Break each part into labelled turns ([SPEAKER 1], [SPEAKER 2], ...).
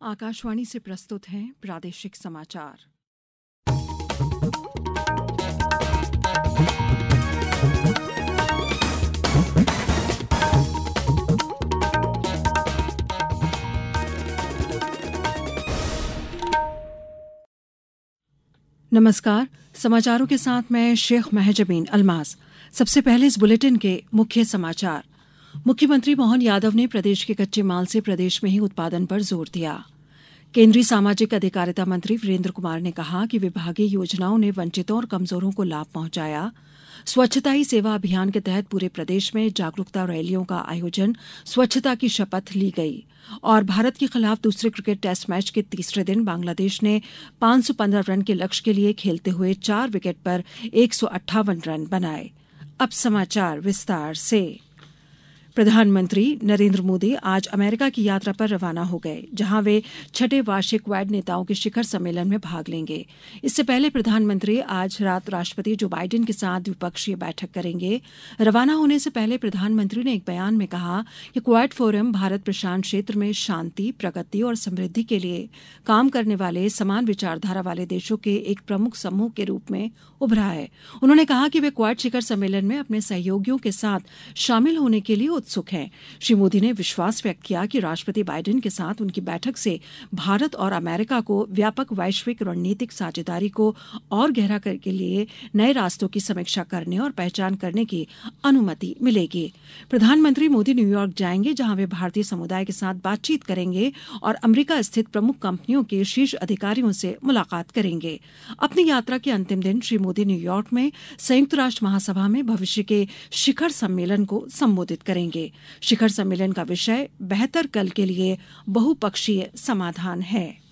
[SPEAKER 1] आकाशवाणी से प्रस्तुत हैं प्रादेशिक समाचार। नमस्कार, समाचारों के साथ मैं शेख महजबीन अल्मास। सबसे पहले इस बुलेटिन के मुख्य समाचार। मुख्यमंत्री मोहन यादव ने प्रदेश के कच्चे माल से प्रदेश में ही उत्पादन पर जोर दिया। केंद्रीय सामाजिक अधिकारिता मंत्री वीरेंद्र कुमार ने कहा कि विभागीय योजनाओं ने वंचितों और कमजोरों को लाभ पहुंचाया। स्वच्छता ही सेवा अभियान के तहत पूरे प्रदेश में जागरूकता रैलियों का आयोजन, स्वच्छता की शपथ ली गई। और भारत के खिलाफ दूसरे क्रिकेट टेस्ट मैच के तीसरे दिन बांग्लादेश ने 515 रन के लक्ष्य के लिए खेलते हुए 4 विकेट पर 158 रन बनाए। अब समाचार विस्तार से। प्रधानमंत्री नरेंद्र मोदी आज अमेरिका की यात्रा पर रवाना हो गए, जहां वे 6ठे वार्षिक क्वाड नेताओं के शिखर सम्मेलन में भाग लेंगे। इससे पहले प्रधानमंत्री आज रात राष्ट्रपति जो बाइडेन के साथ द्विपक्षीय बैठक करेंगे। रवाना होने से पहले प्रधानमंत्री ने एक बयान में कहा कि क्वाड फोरम भारत प्रशांत क्षेत्र में शांति, प्रगति और समृद्धि के लिए काम करने वाले समान विचारधारा वाले देशों के एक प्रमुख समूह के रूप में उभरा है। उन्होंने कहा कि वे क्वाड शिखर सम्मेलन में अपने सहयोगियों के साथ शामिल होने के लिए उत्सुक हैं। श्री मोदी ने विश्वास व्यक्त किया कि राष्ट्रपति बाइडेन के साथ उनकी बैठक से भारत और अमेरिका को व्यापक वैश्विक रणनीतिक साझेदारी को और गहरा करने के लिए नए रास्तों की समीक्षा करने और पहचान करने की अनुमति मिलेगी। प्रधानमंत्री मोदी न्यूयॉर्क जाएंगे, जहां वे भारतीय समुदाय के साथ बातचीत करेंगे और अमेरिका स्थित प्रमुख कंपनियों के शीर्ष अधिकारियों से मुलाकात करेंगे। अपनी यात्रा के अंतिम दिन श्री मोदी न्यूयॉर्क में संयुक्त राष्ट्र महासभा में भविष्य के शिखर सम्मेलन को संबोधित करेंगे। शिखर सम्मेलन का विषय बेहतर कल के लिए बहुपक्षीय समाधान है।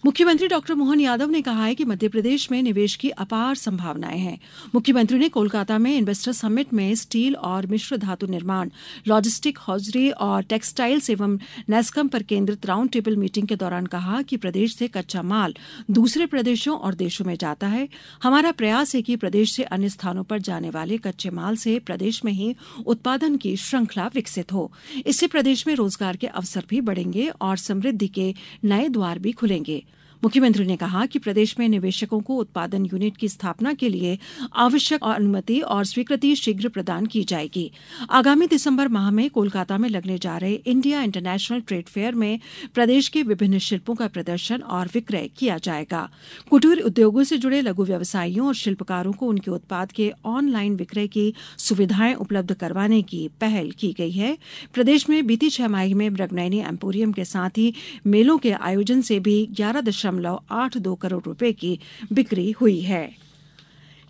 [SPEAKER 1] मुख्यमंत्री डॉक्टर मोहन यादव ने कहा है कि मध्य प्रदेश में निवेश की अपार संभावनाएं हैं। मुख्यमंत्री ने कोलकाता में इन्वेस्टर समिट में स्टील और मिश्र धातु निर्माण, लॉजिस्टिक, हौजरी और टेक्सटाइल्स एवं नेस्कम पर केंद्रित राउंड टेबल मीटिंग के दौरान कहा कि प्रदेश से कच्चा माल दूसरे प्रदेशों और देशों में जाता है। हमारा प्रयास है कि प्रदेश से अन्य स्थानों पर जाने वाले कच्चे माल से प्रदेश में ही उत्पादन की श्रृंखला विकसित हो। इससे प्रदेश में रोजगार के अवसर भी बढ़ेंगे और समृद्धि के नए द्वार भी खुलेंगे। मुख्यमंत्री ने कहा कि प्रदेश में निवेशकों को उत्पादन यूनिट की स्थापना के लिए आवश्यक अनुमति और स्वीकृति शीघ्र प्रदान की जाएगी। आगामी दिसंबर माह में कोलकाता में लगने जा रहे इंडिया इंटरनेशनल ट्रेड फेयर में प्रदेश के विभिन्न शिल्पों का प्रदर्शन और विक्रय किया जाएगा। कुटीर उद्योगों से जुड़े लघु व्यवसायियों और शिल्पकारों को उनके उत्पाद के ऑनलाइन विक्रय की सुविधाएं उपलब्ध करवाने की पहल की गई है। प्रदेश में बीती 6 माह में मृगनयनी एम्पोरियम के साथ ही मेलों के आयोजन से भी 11.82 करोड़ रुपए की बिक्री हुई है।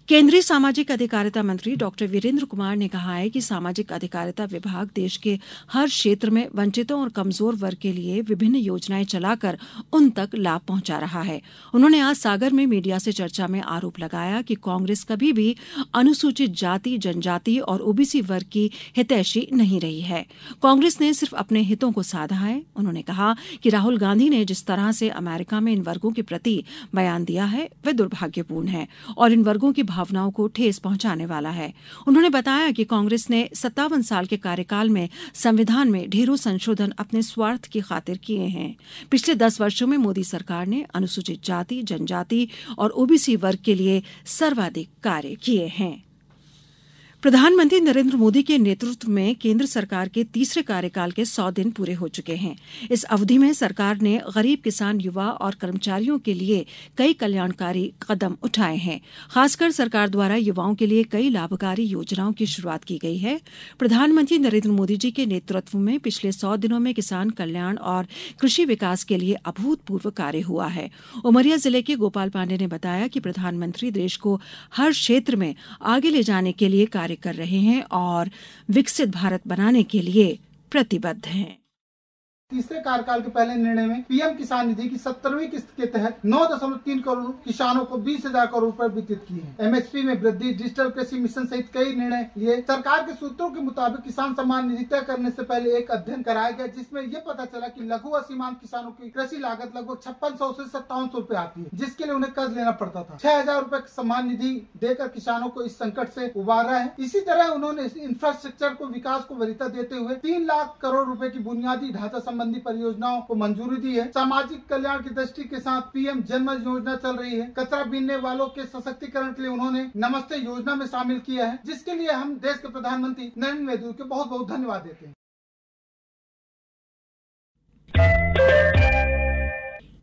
[SPEAKER 1] केंद्रीय सामाजिक अधिकारिता मंत्री डॉक्टर वीरेंद्र कुमार ने कहा है कि सामाजिक अधिकारिता विभाग देश के हर क्षेत्र में वंचितों और कमजोर वर्ग के लिए विभिन्न योजनाएं चलाकर उन तक लाभ पहुंचा रहा है। उन्होंने आज सागर में मीडिया से चर्चा में आरोप लगाया कि कांग्रेस कभी भी अनुसूचित जाति, जनजाति और ओबीसी वर्ग की हितैषी नहीं रही है। कांग्रेस ने सिर्फ अपने हितों को साधा है। उन्होंने कहा कि राहुल गांधी ने जिस तरह से अमेरिका में इन वर्गों के प्रति बयान दिया है वह दुर्भाग्यपूर्ण है और इन वर्गों की भावनाओं को ठेस पहुंचाने वाला है। उन्होंने बताया कि कांग्रेस ने 57 साल के कार्यकाल में संविधान में ढेरों संशोधन अपने स्वार्थ की खातिर किए हैं। पिछले 10 वर्षों में मोदी सरकार ने अनुसूचित जाति, जनजाति और ओबीसी वर्ग के लिए सर्वाधिक कार्य किए हैं। प्रधानमंत्री नरेंद्र मोदी के नेतृत्व में केंद्र सरकार के तीसरे कार्यकाल के 100 दिन पूरे हो चुके हैं। इस अवधि में सरकार ने गरीब, किसान, युवा और कर्मचारियों के लिए कई कल्याणकारी कदम उठाए हैं। खासकर सरकार द्वारा युवाओं के लिए कई लाभकारी योजनाओं की शुरुआत की गई है। प्रधानमंत्री नरेंद्र मोदी जी के नेतृत्व में पिछले 100 दिनों में किसान कल्याण और कृषि विकास के लिए अभूतपूर्व कार्य हुआ है। उमरिया जिले के गोपाल पांडे ने बताया कि प्रधानमंत्री देश को हर क्षेत्र में आगे ले जाने के लिए कार्य कर रहे हैं और विकसित भारत बनाने के लिए प्रतिबद्ध हैं।
[SPEAKER 2] तीसरे कार्यकाल के पहले निर्णय में पीएम किसान निधि की 17वीं किस्त के तहत 9.3 करोड़ किसानों को 20,000 करोड़ रुपए वितरित किए हैं। एमएसपी में वृद्धि, डिजिटल कृषि मिशन सहित कई निर्णय लिए। सरकार के सूत्रों के मुताबिक किसान सम्मान निधि तय करने से पहले एक अध्ययन कराया गया, जिसमें ये पता चला कि लघु और सीमांत किसानों की कृषि लागत लगभग 5600 से 5700 रुपए आती है, जिसके लिए उन्हें कर्ज लेना पड़ता था। 6,000 रुपए सम्मान निधि देकर किसानों को इस संकट से उबारा है। इसी तरह उन्होंने इंफ्रास्ट्रक्चर को विकास को वरीयता देते हुए 3 लाख करोड़ रुपए की बुनियादी ढांचा संबंधी परियोजनाओं को मंजूरी दी है। सामाजिक कल्याण की दृष्टि के साथ PM जनमन योजना चल रही है। कचरा बीनने वालों के सशक्तिकरण के लिए उन्होंने नमस्ते योजना में शामिल किया है, जिसके लिए हम देश के प्रधानमंत्री नरेंद्र मोदी को बहुत बहुत धन्यवाद देते हैं।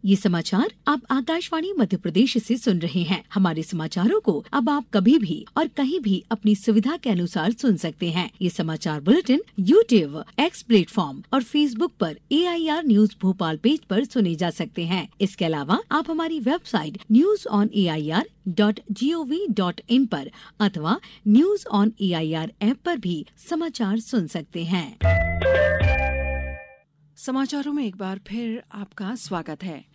[SPEAKER 3] ये समाचार आप आकाशवाणी मध्य प्रदेश से सुन रहे हैं। हमारे समाचारों को अब आप कभी भी और कहीं भी अपनी सुविधा के अनुसार सुन सकते हैं। ये समाचार बुलेटिन YouTube, X प्लेटफॉर्म और Facebook पर AIR न्यूज भोपाल पेज पर सुने जा सकते हैं। इसके अलावा आप हमारी वेबसाइट newsonair.gov.in पर अथवा न्यूज ऑन AIR ऐप पर भी समाचार सुन सकते हैं।
[SPEAKER 1] समाचारों में एक बार फिर आपका स्वागत है।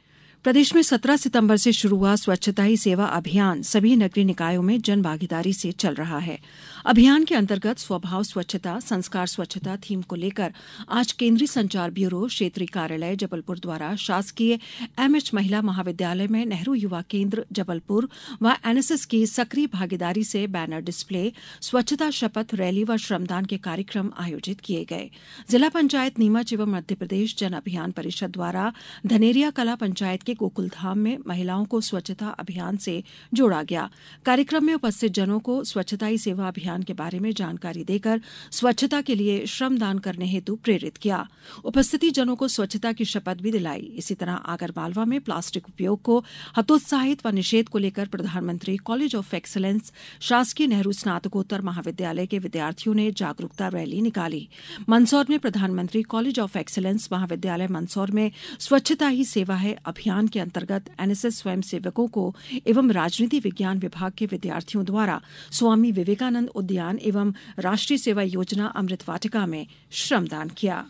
[SPEAKER 1] प्रदेश में 17 सितंबर से शुरू हुआ स्वच्छता ही सेवा अभियान सभी नगरीय निकायों में जन भागीदारी से चल रहा है। अभियान के अंतर्गत स्वभाव स्वच्छता, संस्कार स्वच्छता थीम को लेकर आज केंद्रीय संचार ब्यूरो क्षेत्रीय कार्यालय जबलपुर द्वारा शासकीय MH महिला महाविद्यालय में नेहरू युवा केंद्र जबलपुर व NSS की सक्रिय भागीदारी से बैनर डिस्प्ले, स्वच्छता शपथ रैली व श्रमदान के कार्यक्रम आयोजित किए गए। जिला पंचायत नीमच एवं मध्य प्रदेश जन अभियान परिषद द्वारा धनेरिया कला पंचायत के गोकुलधाम में महिलाओं को स्वच्छता अभियान से जोड़ा गया। कार्यक्रम में उपस्थित जनों को स्वच्छता ही सेवा अभियान के बारे में जानकारी देकर स्वच्छता के लिए श्रमदान करने हेतु प्रेरित किया। उपस्थिति जनों को स्वच्छता की शपथ भी दिलाई। इसी तरह आगरमालवा में प्लास्टिक उपयोग को हतोत्साहित व निषेध को लेकर प्रधानमंत्री कॉलेज ऑफ एक्सीलेंस शासकीय नेहरू स्नातकोत्तर महाविद्यालय के विद्यार्थियों ने जागरूकता रैली निकाली। मंदसौर में प्रधानमंत्री कॉलेज ऑफ एक्सीलेंस महाविद्यालय मंदसौर में स्वच्छता ही सेवा है अभियान के अंतर्गत NSS स्वयंसेवकों को एवं राजनीति विज्ञान विभाग के विद्यार्थियों द्वारा स्वामी विवेकानंद उद्यान एवं राष्ट्रीय सेवा योजना अमृत वाटिका में श्रमदान किया।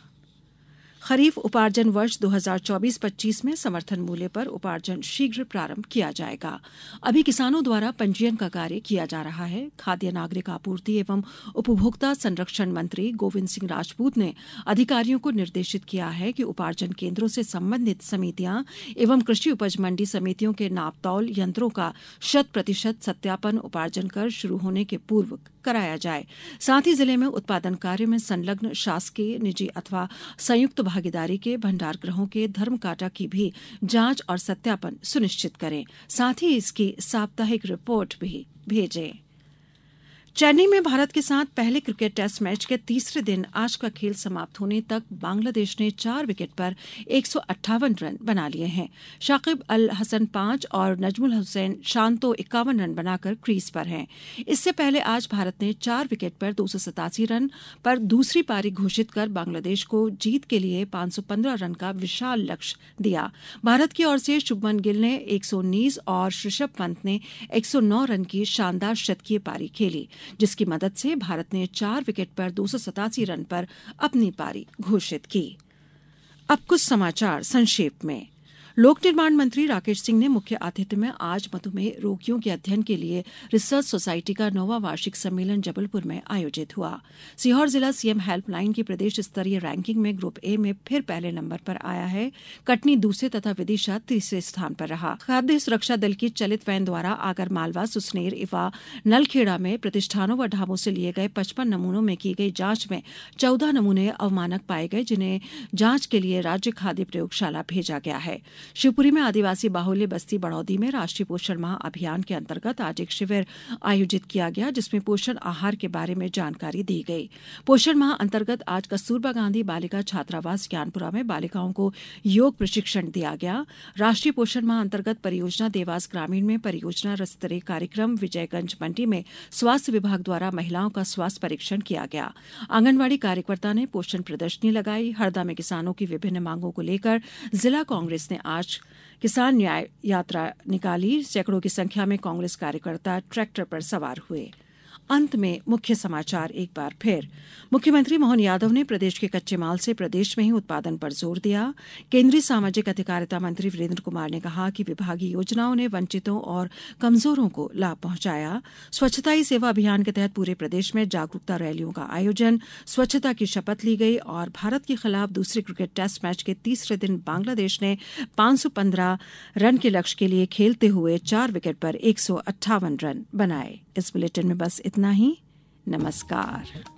[SPEAKER 1] खरीफ उपार्जन वर्ष 2024-25 में समर्थन मूल्य पर उपार्जन शीघ्र प्रारंभ किया जाएगा। अभी किसानों द्वारा पंजीयन का कार्य किया जा रहा है। खाद्य नागरिक आपूर्ति एवं उपभोक्ता संरक्षण मंत्री गोविंद सिंह राजपूत ने अधिकारियों को निर्देशित किया है कि उपार्जन केंद्रों से संबंधित समितियां एवं कृषि उपज मंडी समितियों के नापतौल यंत्रों का 100% सत्यापन उपार्जन कर शुरू होने के पूर्व कराया जाए। साथ ही जिले में उत्पादन कार्य में संलग्न शासकीय, निजी अथवा संयुक्त भागीदारी के भंडारगृहों के धर्मकाटा की भी जांच और सत्यापन सुनिश्चित करें। साथ ही इसकी साप्ताहिक रिपोर्ट भी भेजें। चेन्नई में भारत के साथ पहले क्रिकेट टेस्ट मैच के तीसरे दिन आज का खेल समाप्त होने तक बांग्लादेश ने 4 विकेट पर 158 रन बना लिए हैं। शाकिब अल हसन 5 और नजमुल हुसैन शांतो 51 रन बनाकर क्रीज पर हैं। इससे पहले आज भारत ने 4 विकेट पर 287 रन पर दूसरी पारी घोषित कर बांग्लादेश को जीत के लिए 515 रन का विशाल लक्ष्य दिया। भारत की ओर से शुभमन गिल ने 119 और ऋषभ पंत ने 109 रन की शानदार शतकीय पारी खेली, जिसकी मदद से भारत ने 4 विकेट पर 287 रन पर अपनी पारी घोषित की। अब कुछ समाचार संक्षेप में। लोक निर्माण मंत्री राकेश सिंह ने मुख्य आतिथ्य में आज मधुमेह रोगियों के अध्ययन के लिए रिसर्च सोसाइटी का 9वां वार्षिक सम्मेलन जबलपुर में आयोजित हुआ। सीहोर जिला सीएम हेल्पलाइन की प्रदेश स्तरीय रैंकिंग में ग्रुप ए में फिर पहले नंबर पर आया है। कटनी दूसरे तथा विदिशा तीसरे स्थान पर रहा। खाद्य सुरक्षा दल की चलित वैन द्वारा आगरमालवा, सुसनेर व नलखेड़ा में प्रतिष्ठानों व ढाबों से लिए गए 55 नमूनों में की गई जांच में 14 नमूने अवमानक पाए गए, जिन्हें जांच के लिए राज्य खाद्य प्रयोगशाला भेजा गया है। शिवपुरी में आदिवासी बाहुल्य बस्ती बड़ौदी में राष्ट्रीय पोषण माह अभियान के अंतर्गत आज एक शिविर आयोजित किया गया, जिसमें पोषण आहार के बारे में जानकारी दी गई। पोषण माह अंतर्गत आज कस्तूरबा गांधी बालिका छात्रावास ज्ञानपुरा में बालिकाओं को योग प्रशिक्षण दिया गया। राष्ट्रीय पोषण माह अंतर्गत परियोजना देवास ग्रामीण में परियोजना स्तरीय कार्यक्रम विजयगंज मंडी में स्वास्थ्य विभाग द्वारा महिलाओं का स्वास्थ्य परीक्षण किया गया। आंगनबाड़ी कार्यकर्ता ने पोषण प्रदर्शनी लगाई। हरदा में किसानों की विभिन्न मांगों को लेकर जिला कांग्रेस ने आज किसान न्याय यात्रा निकाली। सैकड़ों की संख्या में कांग्रेस कार्यकर्ता ट्रैक्टर पर सवार हुए। अंत में मुख्य समाचार एक बार फिर। मुख्यमंत्री मोहन यादव ने प्रदेश के कच्चे माल से प्रदेश में ही उत्पादन पर जोर दिया। केंद्रीय सामाजिक अधिकारिता मंत्री वीरेंद्र कुमार ने कहा कि विभागीय योजनाओं ने वंचितों और कमजोरों को लाभ पहुंचाया। स्वच्छता ही सेवा अभियान के तहत पूरे प्रदेश में जागरूकता रैलियों का आयोजन, स्वच्छता की शपथ ली गई और भारत के खिलाफ दूसरे क्रिकेट टेस्ट मैच के तीसरे दिन बांग्लादेश ने 515 रन के लक्ष्य के लिए खेलते हुए 4 विकेट पर 158 रन बनाए। इस बुलेटिन में बस इतना ही। नमस्कार।